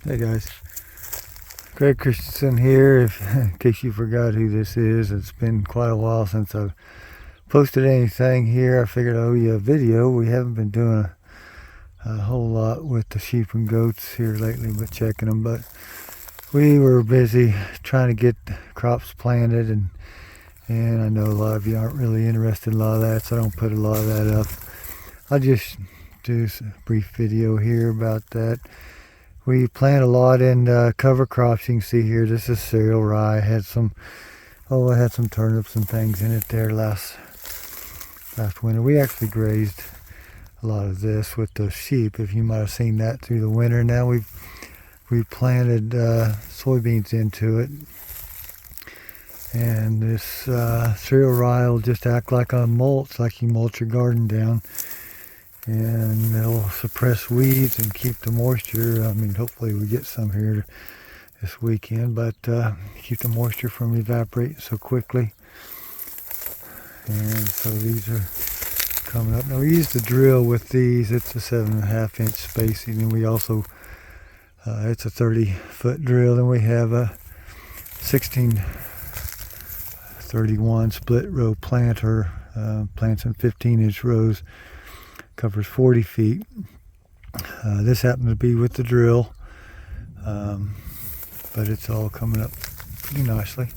Hey guys, Greg Christensen here. In case you forgot who this is, it's been quite a while since I've posted anything here. I figured I owe you a video. We haven't been doing a whole lot with the sheep and goats here lately, but checking them. But we were busy trying to get crops planted, and I know a lot of you aren't really interested in a lot of that, so I don't put a lot of that up. I'll just do a brief video here about that. We plant a lot in cover crops. You can see here, this is cereal rye. I had some turnips and things in it there last winter. We actually grazed a lot of this with the sheep, if you might have seen that through the winter. Now we planted soybeans into it, and this cereal rye will just act like a mulch, like you mulch your garden down, and it'll suppress weeds and keep the moisture. I mean, hopefully we get some here this weekend, but keep the moisture from evaporating so quickly. And so these are coming up. Now we use the drill with these. It's a 7.5 inch spacing, and we also it's a 30-foot drill, and we have a 1631 split row planter, plants in 15-inch rows, covers 40 feet. This happens to be with the drill, but it's all coming up pretty nicely.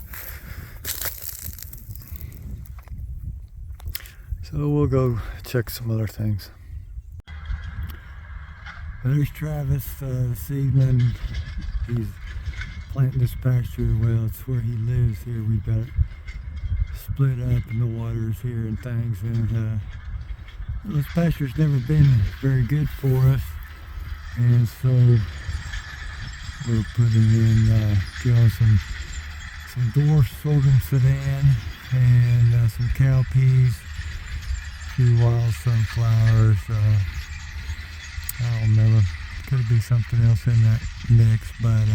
So we'll go check some other things. There's Travis this evening. He's planting this pasture. Well, it's where he lives here. We've got it split up, and the water's here and things, and this pasture's never been very good for us, and so we're putting in some dwarf sorghum sudan and some cowpeas, a few wild sunflowers. I don't remember, could be something else in that mix, but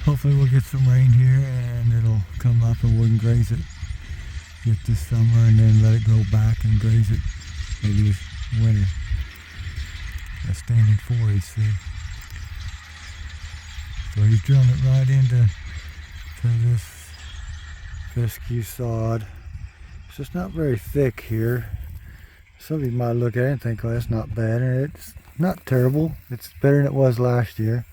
hopefully we'll get some rain here and it'll come up and we can graze it this summer, and then let it grow back and graze it maybe this winter. A standing forage, see. So he's drilling it right into this fescue sod. It's just not very thick here. Some of you might look at it and think, oh, that's not bad, and it's not terrible. It's better than it was last year.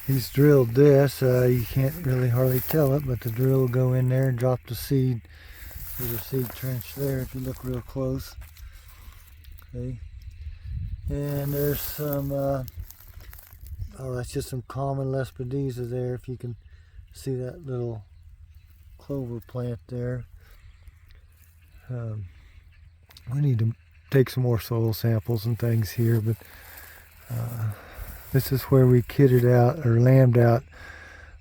He's drilled this. You can't really hardly tell it, but the drill will go in there and drop the seed. There's a seed trench there if you look real close. Okay. And there's some, that's just some common Lespedeza there. If you can see that little clover plant there. We need to take some more soil samples and things here, but this is where we kitted out or lambed out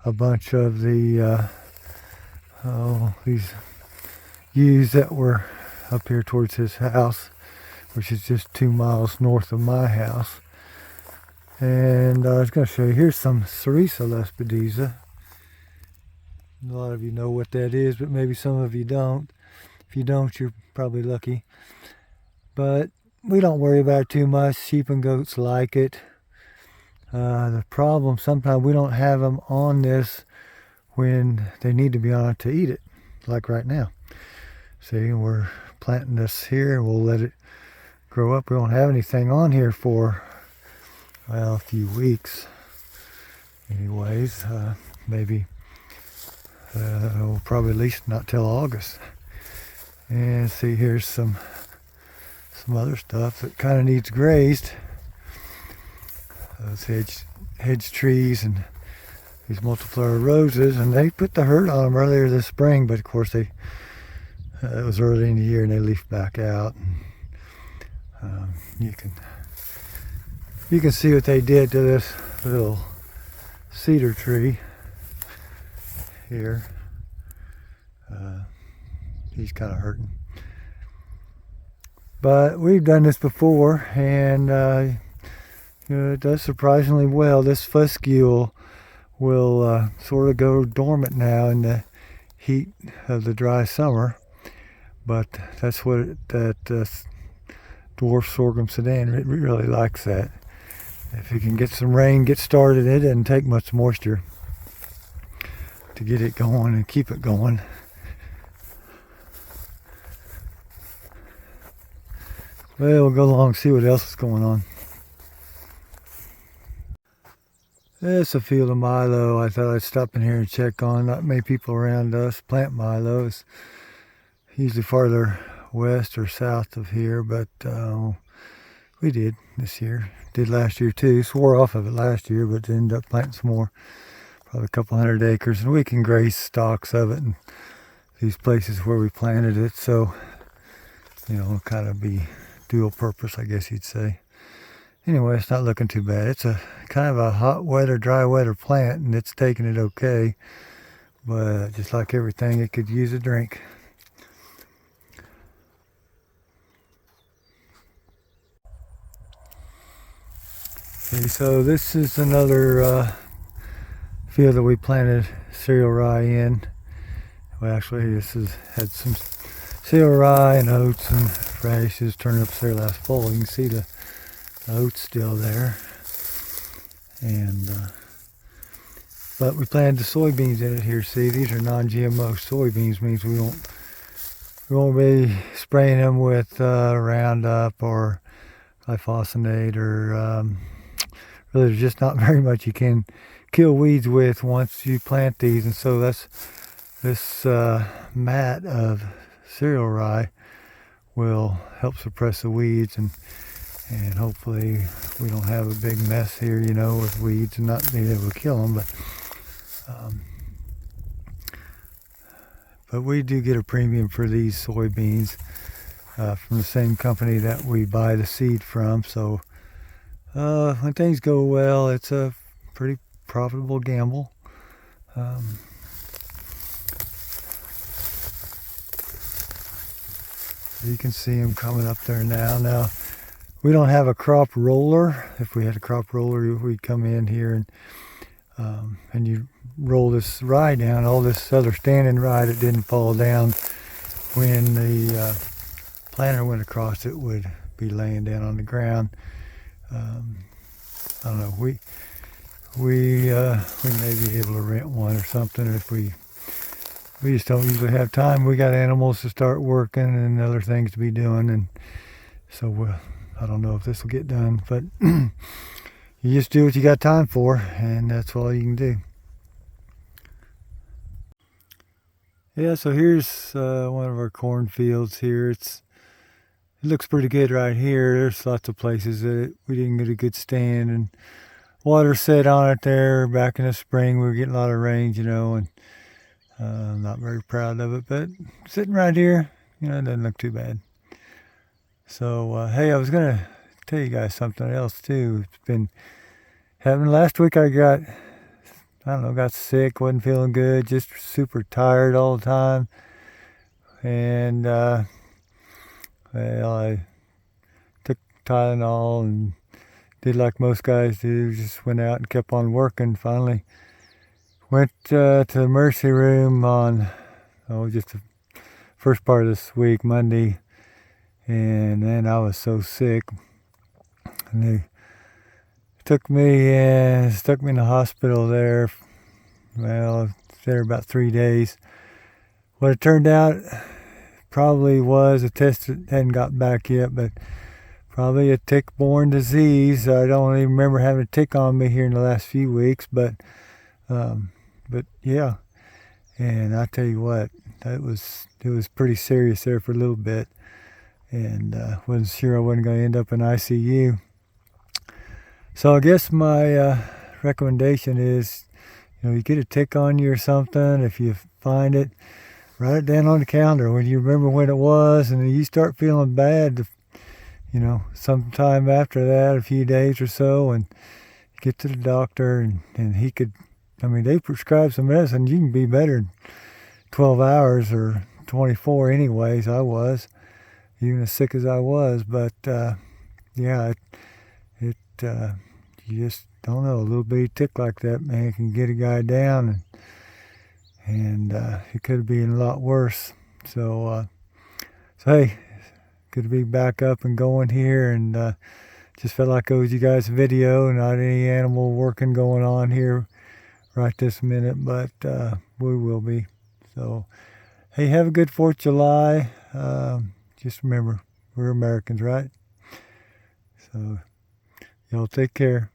a bunch of the these ewes that were up here towards his house, which is just 2 miles north of my house. And I was going to show you, here's some Cerisa Lespedeza. A lot of you know what that is, but maybe some of you don't. If you don't, you're probably lucky. But we don't worry about it too much. Sheep and goats like it. The problem, sometimes we don't have them on this when they need to be on it to eat it, like right now. See, we're planting this here, and we'll let it grow up. We won't have anything on here for, well, a few weeks. Anyways, maybe, well, probably at least not till August. And see, here's some other stuff that kind of needs grazed. Those hedge trees and these multiflora roses, and they put the hurt on them earlier this spring, but of course it was early in the year and they leafed back out. And, you can see what they did to this little cedar tree here. He's kind of hurting, but we've done this before, and it does surprisingly well. This fescue will sort of go dormant now in the heat of the dry summer, but that's what that dwarf dwarf sorghum sudan. It really likes that. If you can get some rain, get started, it doesn't take much moisture to get it going and keep it going. Well, we'll go along and see what else is going on. It's a field of milo. I thought I'd stop in here and check on. Not many people around us plant milo. It's usually farther west or south of here, but we did this year. Did last year too. Swore off of it last year, but ended up planting some more. Probably a couple hundred acres, and we can graze stalks of it in these places where we planted it. So, it'll kind of be dual purpose, I guess you'd say. Anyway, it's not looking too bad. It's a kind of a hot weather, dry weather plant, and it's taking it okay. But just like everything, it could use a drink. Okay, so this is another field that we planted cereal rye in. Well, actually, this had some cereal rye and oats and radishes turned up there last fall. You can see the oats still there, and but we planted the soybeans in it here. See, these are non-GMO soybeans. Means we won't be spraying them with Roundup or glyphosate or really, there's just not very much you can kill weeds with once you plant these. And so this mat of cereal rye will help suppress the weeds, and hopefully we don't have a big mess here, with weeds and not being able to kill them. But we do get a premium for these soybeans from the same company that we buy the seed from. So when things go well, it's a pretty profitable gamble. You can see them coming up there now. Now, we don't have a crop roller. If we had a crop roller, we'd come in here and you roll this rye down. All this other standing rye that didn't fall down when the planter went across it would be laying down on the ground. I don't know. We may be able to rent one or something if we just don't usually have time. We got animals to start working and other things to be doing, and so I don't know if this will get done, but you just do what you got time for, and that's all you can do. Yeah, so here's one of our cornfields here. It looks pretty good right here. There's lots of places that we didn't get a good stand, and water set on it there back in the spring. We were getting a lot of rain, and I'm not very proud of it, but sitting right here, it doesn't look too bad. So, hey, I was going to tell you guys something else too. It's been happening. Last week I got sick, wasn't feeling good, just super tired all the time. And, I took Tylenol and did like most guys do, just went out and kept on working. Finally went to the emergency room on, just the first part of this week, Monday. And then I was so sick. And they stuck me in the hospital there. Well, I was there about 3 days. What it turned out probably was a test that hadn't got back yet, but probably a tick-borne disease. I don't even remember having a tick on me here in the last few weeks, but yeah. And I tell you what, it was pretty serious there for a little bit, and wasn't sure I wasn't going to end up in ICU. So I guess my recommendation is, you get a tick on you or something, if you find it, write it down on the calendar when you remember when it was, and you start feeling bad, sometime after that, a few days or so, and get to the doctor, and he could, they prescribe some medicine. You can be better in 12 hours or 24 anyways. I was, even as sick as I was, but yeah, you just don't know. A little bitty tick like that, man, can get a guy down, and it could have been a lot worse. So hey, good to be back up and going here, and just felt like I owed you guys a video. Not any animal working going on here right this minute, but we will be. So, hey, have a good 4th of July. Just remember, we're Americans, right? So, y'all take care.